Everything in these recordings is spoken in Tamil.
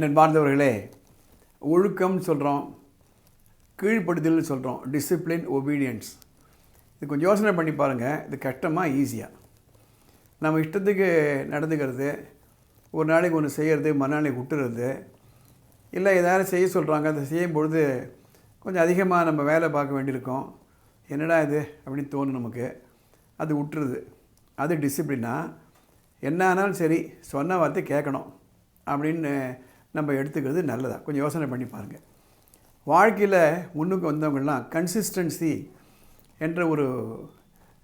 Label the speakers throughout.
Speaker 1: நண்பார்ந்தவர்களே, ஒழுக்கம்னு சொல்கிறோம், கீழ்ப்படுதல்னு சொல்கிறோம், டிசிப்ளின், ஒபீடியன்ஸ். இது கொஞ்சம் யோசனை பண்ணி பாருங்கள். இது கஷ்டமாக ஈஸியாக நம்ம இஷ்டத்துக்கு நடந்துக்கிறது, ஒரு நாளைக்கு ஒன்று செய்கிறது, மறுநாளைக்கு விட்டுறது, இல்லை எதாவது செய்ய சொல்கிறாங்க, அதை செய்யும் பொழுது கொஞ்சம் அதிகமாக நம்ம வேலை பார்க்க வேண்டியிருக்கோம், என்னடா இது அப்படின்னு தோணும் நமக்கு, அது விட்டுருது. அது டிசிப்ளினா? என்ன ஆனாலும் சரி சொன்ன வார்த்தை கேட்கணும் அப்படின்னு நம்ம எடுத்துக்கிறது நல்லதா? கொஞ்சம் யோசனை பண்ணி பாருங்கள். வாழ்க்கையில் முன்னுக்கு வந்தவங்கள்லாம் கன்சிஸ்டன்சி என்ற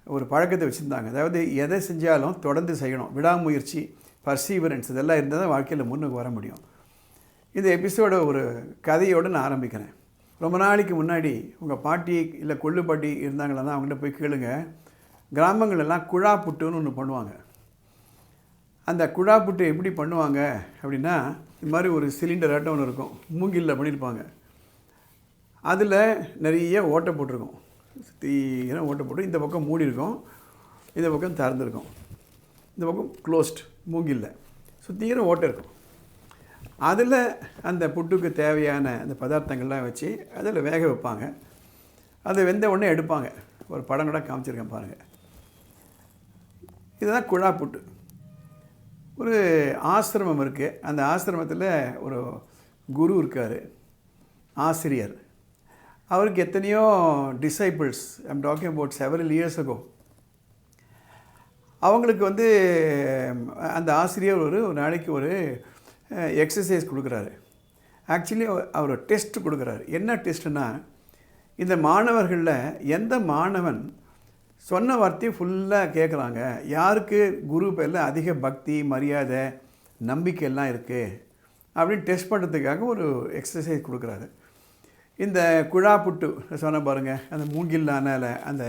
Speaker 1: ஒரு பழக்கத்தை வச்சுருந்தாங்க. அதாவது எதை செஞ்சாலும் தொடர்ந்து செய்யணும், விடாமுயற்சி, பர்சீவரன்ஸ், இதெல்லாம் இருந்தால் தான் வாழ்க்கையில் முன்னுக்கு வர முடியும். இந்த எபிசோட ஒரு கதையோடு நான் ஆரம்பிக்கிறேன். ரொம்ப நாளைக்கு முன்னாடி உங்கள் பாட்டி இல்லை கொள்ளு பாட்டி இருந்தாங்களா, அவங்கள்ட்ட போய் கேளுங்க. கிராமங்களெல்லாம் குழா புட்டுன்னு ஒன்று பண்ணுவாங்க. அந்த குழா புட்டு எப்படி பண்ணுவாங்க அப்படின்னா, இது மாதிரி ஒரு சிலிண்டர் ஆட்டம் ஒன்று இருக்கும், மூங்கிலில் பண்ணியிருப்பாங்க. அதில் நிறைய ஓட்டை போட்டிருக்கும், சுத்தீர ஓட்டை போட்டு இந்த பக்கம் மூடி இருக்கும், இந்த பக்கம் திறந்துருக்கும், இந்த பக்கம் க்ளோஸ்ட், மூங்கிலில் சுத்தீர ஓட்டை இருக்கும். அதில் அந்த புட்டுக்கு தேவையான அந்த பதார்த்தங்கள்லாம் வச்சு அதில் வேக வைப்பாங்க. அதை வெந்த உடனே எடுப்பாங்க. ஒரு படம் கூட காமிச்சிருக்கேன் பாருங்கள். இதுதான் குழா புட்டு. ஒரு ஆசிரமம் இருக்குது. அந்த ஆசிரமத்தில் ஒரு குரு இருக்கார், ஆசிரியர். அவருக்கு எத்தனையோ disciples, I'm talking about several years ago. அவங்களுக்கு அந்த ஆசிரியர் ஒரு நாளைக்கு ஒரு எக்ஸசைஸ் கொடுக்குறாரு. ஆக்சுவலி அவர் டெஸ்ட் கொடுக்குறாரு. என்ன டெஸ்ட்டுன்னா, இந்த மாணவர்களில் எந்த மாணவன் சொன்ன வார்த்தையை ஃபுல்லாக கேட்குறாங்க, யாருக்கு குரு பேரில் அதிக பக்தி, மரியாதை, நம்பிக்கையெல்லாம் இருக்குது அப்படின்னு டெஸ்ட் பண்ணுறதுக்காக ஒரு எக்ஸசைஸ் கொடுக்குறாரு. இந்த குழா புட்டு சொன்ன பாருங்கள், அந்த மூங்கில்லான அந்த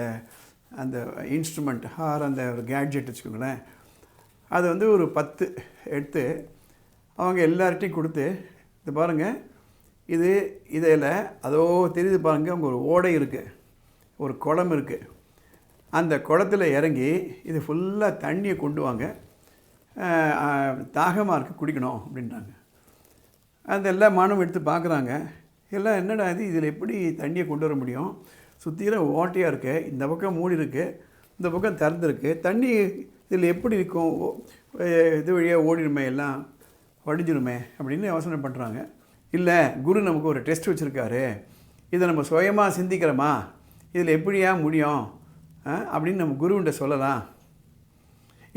Speaker 1: அந்த இன்ஸ்ட்ருமெண்ட் ஆர் அந்த ஒரு கேட்ஜெட் வச்சுக்கோங்களேன், அது ஒரு 10 எடுத்து அவங்க எல்லார்ட்டையும் கொடுத்து, இது பாருங்கள், இதில் அதோ தெரியுது பாருங்கள், அவங்க ஒரு ஓடை இருக்குது, ஒரு குளம் இருக்குது, அந்த குளத்தில் இறங்கி இது ஃபுல்லாக தண்ணியை கொண்டு வாங்க, தாகமாக இருக்குது, குடிக்கணும் அப்படின்றாங்க. அந்த எல்லா மாணவரும் எடுத்து பார்க்குறாங்க. எல்லாம் என்னடா இது, இதில் எப்படி தண்ணியை கொண்டு வர முடியும், சுற்றில ஓட்டையாக இருக்குது, இந்த பக்கம் மூடி இருக்குது, இந்த பக்கம் திறந்துருக்கு, தண்ணி இதில் எப்படி இருக்கும், இது வழியாக ஓடிடுமே, எல்லாம் வடிஞ்சிருமே அப்படின்னு யோசனை பண்ணுறாங்க. இல்லை, குரு நமக்கு ஒரு டெஸ்ட் வச்சுருக்காரு, இதை நம்ம சுயமாக சிந்திக்கிறோமா, இதில் எப்படியா முடியும் அப்படின்னு நம்ம குருவிட்ட சொல்லலாம்.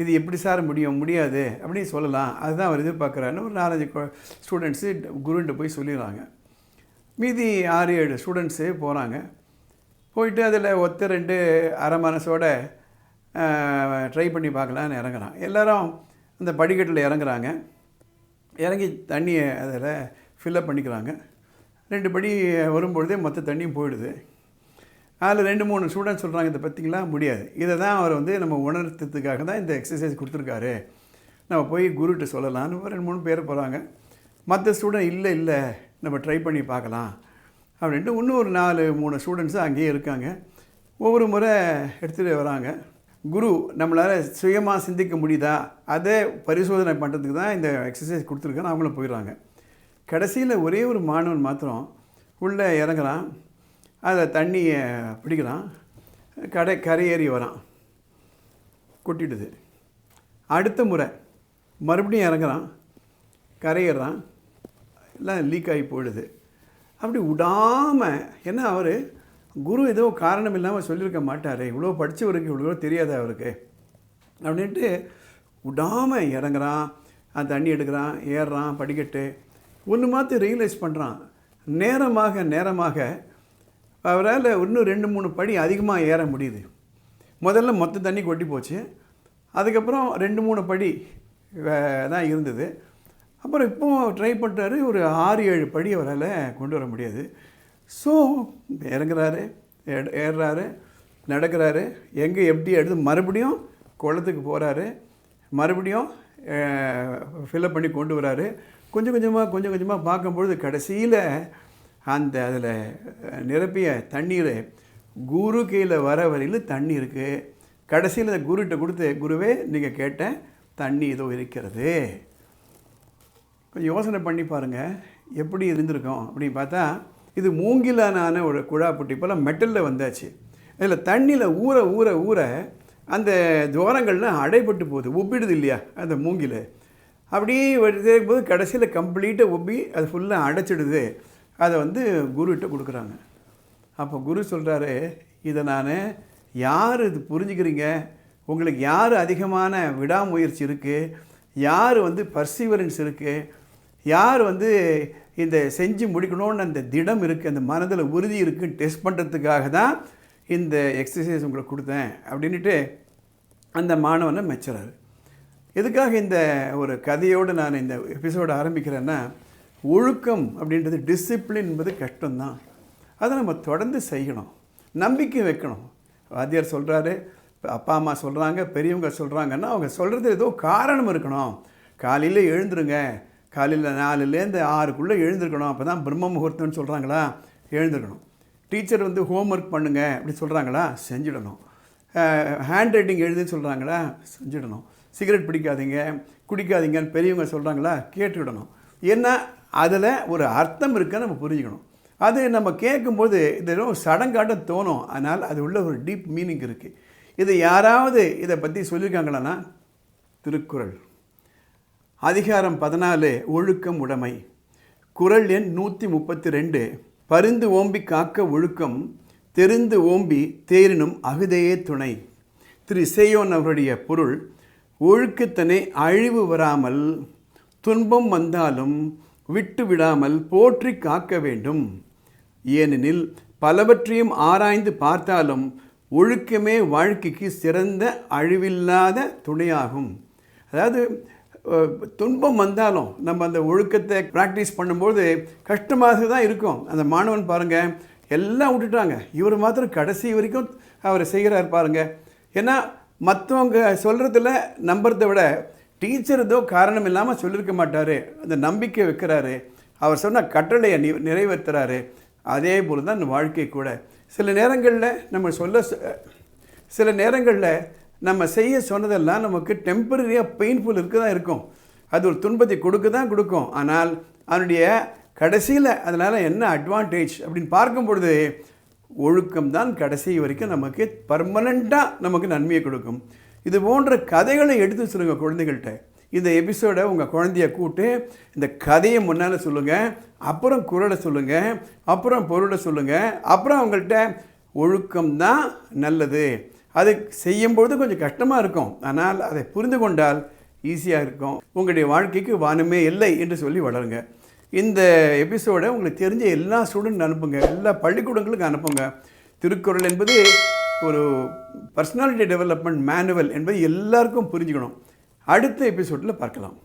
Speaker 1: இது எப்படி சார் முடியாது அப்படின்னு சொல்லலாம். அதுதான் அவர் எதிர்பார்க்குறாருன்னு ஒரு 4-5 ஸ்டூடெண்ட்ஸு குருவிட்ட போய் சொல்லிடுறாங்க. மீதி 6-7 ஸ்டூடெண்ட்ஸு போகிறாங்க. போயிட்டு அதில் 1-2 அரை மனசோட ட்ரை பண்ணி பார்க்கலான்னு இறங்குறான். எல்லோரும் அந்த படிக்கட்டில் இறங்குறாங்க. இறங்கி தண்ணியை அதில் ஃபில்லப் பண்ணிக்கிறாங்க. 2 படி வரும்பொழுதே மொத்த தண்ணியும் போயிடுது. அதில் 2-3 ஸ்டூடெண்ட்ஸ் சொல்கிறாங்க, இதை பற்றிங்களா முடியாது. இதை தான் அவர் நம்ம உணர்த்துறதுக்காக தான் இந்த எக்ஸசைஸ் கொடுத்துருக்காரு, நம்ம போய் குருகிட்ட சொல்லலான்னு 2-3 பேர் போகிறாங்க. மற்ற ஸ்டூடெண்ட் இல்லை நம்ம ட்ரை பண்ணி பார்க்கலாம் அப்படின்ட்டு இன்னும் ஒரு 4-3 ஸ்டூடெண்ட்ஸு அங்கேயே இருக்காங்க. ஒவ்வொரு முறை எடுத்துகிட்டு வராங்க. குரு நம்மளால் சுயமாக சிந்திக்க முடியுதா, அதை பரிசோதனை பண்ணுறதுக்கு தான் இந்த எக்ஸசைஸ் கொடுத்துருக்கான்னு அவங்களும் போயிடுறாங்க. கடைசியில் ஒரே ஒரு மாணவன் மாத்திரம் உள்ளே இறங்குறான், அதில் தண்ணியை பிடிக்கிறான், கரையேறி வரான், கொட்டிடுது. அடுத்த முறை மறுபடியும் இறங்குறான், கரையேறான், எல்லாம் லீக் ஆகி போயிடுது. அப்படி விடாமல், ஏன்னா அவர் குரு ஏதோ காரணம் இல்லாமல் சொல்லியிருக்க மாட்டார், இவ்வளோ படித்தவருக்கு இவ்வளோ தெரியாத அவருக்கு அப்படின்ட்டு விடாமல் இறங்குறான், அந்த தண்ணி எடுக்கிறான், ஏறுறான் படிக்கட்டு. ஒன்று மாற்றி ரியலைஸ் பண்ணுறான், நேரமாக அவரால் இன்னும் 2-3 படி அதிகமாக ஏற முடியுது. முதல்ல மொத்த தண்ணி கொட்டி போச்சு, அதுக்கப்புறம் 2-3 படி தான் இருந்தது. அப்புறம் இப்போது ட்ரை பண்ணுறாரு, ஒரு 6-7 படி அவரால் கொண்டு வர முடியாது. ஸோ இறங்குறாரு, ஏறுறாரு, நடக்கிறாரு, எங்கே எப்படி எடுத்து மறுபடியும் குளத்துக்கு போகிறாரு, மறுபடியும் ஃபில்லப் பண்ணி கொண்டு வராரு. கொஞ்சம் கொஞ்சமாக பார்க்கும்பொழுது கடைசியில் அதில் நிரப்பிய தண்ணீர் குரு கீழே வர வரையில் தண்ணி இருக்குது. கடைசியில் அந்த குருகிட்ட கொடுத்து, குருவே நீங்கள் கேட்ட தண்ணி இதோ இருக்கிறது. கொஞ்சம் யோசனை பண்ணி பாருங்கள் எப்படி இருந்திருக்கும் அப்படின்னு பார்த்தா, இது மூங்கிலான ஒரு குழாப்புட்டி போல் மெட்டலில் வந்தாச்சு. அதில் தண்ணியில் ஊற ஊற ஊற அந்த துவாரங்கள்லாம் அடைபட்டு போகுது, உப்பிடுது இல்லையா அந்த மூங்கில். அப்படியே இருக்கும்போது கடைசியில் கம்ப்ளீட்டாக உப்பி அது ஃபுல்லாக அடைச்சிடுது. அதை வந்து குருகிட்ட கொடுக்குறாங்க. அப்போ குரு சொல்கிறாரு, இதை நான் யார் இது புரிஞ்சுக்கிறீங்க, உங்களுக்கு யார் அதிகமான விடாமுயற்சி இருக்குது, யார் வந்து பர்சீவரன்ஸ் இருக்குது, யார் வந்து இந்த செஞ்சு முடிக்கணும்னு அந்த திடம் இருக்குது, அந்த மனதில் உறுதி இருக்குன்னு டெஸ்ட் பண்ணுறதுக்காக தான் இந்த எக்ஸசைஸ் உங்களுக்கு கொடுத்தேன் அப்படின்ட்டு அந்த மாணவனை மெச்சுறாரு. எதுக்காக இந்த ஒரு கதையோடு நான் இந்த எபிசோடு ஆரம்பிக்கிறேன்னா, ஒழுக்கம் அப்படின்றது டிசிப்ளின் என்பது கஷ்டம்தான். அதை நம்ம தொடர்ந்து செய்யணும், நம்பிக்கை வைக்கணும். வாத்தியார் சொல்கிறாரு, அப்பா அம்மா சொல்கிறாங்க, பெரியவங்க சொல்கிறாங்கன்னா அவங்க சொல்கிறது ஏதோ காரணம் இருக்கணும். காலையில் எழுந்துருங்க, காலையில் 4லேருந்து 6க்குள்ளே எழுந்திருக்கணும், அப்போ தான் பிரம்ம முகூர்த்தம்னு சொல்கிறாங்களா, எழுந்திருக்கணும். டீச்சர் வந்து ஹோம்ஒர்க் பண்ணுங்க அப்படி சொல்கிறாங்களா, செஞ்சிடணும். ஹேண்ட் ரைட்டிங் எழுதுன்னு சொல்கிறாங்களா, செஞ்சிடணும். சிகரெட் பிடிக்காதீங்க, குடிக்காதீங்கன்னு பெரியவங்க சொல்கிறாங்களா, கேட்டுவிடணும். ஏன்னா அதில் ஒரு அர்த்தம் இருக்குன்னு நம்ம புரிஞ்சுக்கணும். அது நம்ம கேட்கும்போது இதெல்லாம் சடங்காட்டம் தோணும், ஆனால் அது உள்ள ஒரு டீப் மீனிங் இருக்குது. இது யாராவது இதை பற்றி சொல்லியிருக்காங்களான்னா, திருக்குறள் அதிகாரம் 14 ஒழுக்கம் உடைமை, குறள் எண் 132, பரிந்து ஓம்பி காக்க ஒழுக்கம், தெரிந்து ஓம்பி தேரினும் அகுதையே துணை. திரு இசையோன் அவருடைய பொருள், ஒழுக்கத்தனை அழிவு வராமல் துன்பம் வந்தாலும் விட்டு விடாமல் போற்றி காக்க வேண்டும். ஏனெனில் பலவற்றையும் ஆராய்ந்து பார்த்தாலும் ஒழுக்கமே வாழ்க்கைக்கு சிறந்த அழிவில்லாத துணையாகும். அதாவது துன்பம் வந்தாலும் நம்ம அந்த ஒழுக்கத்தை ப்ராக்டிஸ் பண்ணும்போது கஷ்டமாக தான் இருக்கும். அந்த மாணவன் பாருங்கள், எல்லாம் விட்டுட்டாங்க, இவர் மாத்திரம் கடைசி வரைக்கும் அவர் செய்கிறார் பாருங்கள். ஏன்னா மற்றவங்க சொல்கிறதில் நம்புறதை விட டீச்சர் ஏதோ காரணம் இல்லாமல் சொல்லியிருக்க மாட்டார், அந்த நம்பிக்கை வைக்கிறாரு, அவர் சொன்ன கட்டளையை நிறைவேற்றுறாரு. அதே போல் தான் வாழ்க்கை கூட. சில நேரங்களில் நம்ம செய்ய சொன்னதெல்லாம் நமக்கு டெம்பரரியாக பெயின்ஃபுல் இருக்க தான் இருக்கும், அது ஒரு துன்பத்தை கொடுக்கும். ஆனால் அதனுடைய கடைசியில் அதனால் என்ன அட்வான்டேஜ் அப்படின்னு பார்க்கும்பொழுது ஒழுக்கம்தான் கடைசி வரைக்கும் நமக்கு பர்மனெண்ட்டாக நமக்கு நன்மையை கொடுக்கும். இது போன்ற கதைகளை எடுத்து சொல்லுங்கள் குழந்தைகள்கிட்ட. இந்த எபிசோடை உங்கள் குழந்தைய கூப்பிட்டு இந்த கதையை முன்னால் சொல்லுங்கள், அப்புறம் குறளை சொல்லுங்கள், அப்புறம் பொருளை சொல்லுங்கள், அப்புறம் அவங்கள்ட்ட ஒழுக்கம்தான் நல்லது, அது செய்யும்பொழுது கொஞ்சம் கஷ்டமாக இருக்கும், ஆனால் அதை புரிந்து கொண்டால் ஈஸியாக இருக்கும், உங்களுடைய வாழ்க்கைக்கு வானமே இல்லை என்று சொல்லி வளருங்க. இந்த எபிசோடை உங்களுக்கு தெரிஞ்ச எல்லா ஸ்டூடெண்ட் அனுப்புங்க, எல்லா பள்ளிக்கூடங்களுக்கு அனுப்புங்க. திருக்குறள் என்பது ஒரு பர்சனாலிட்டி டெவலப்மெண்ட் மேனுவல் என்பது எல்லாருக்கும் புரிஞ்சுக்கணும். அடுத்த எபிசோடில் பார்க்கலாம்.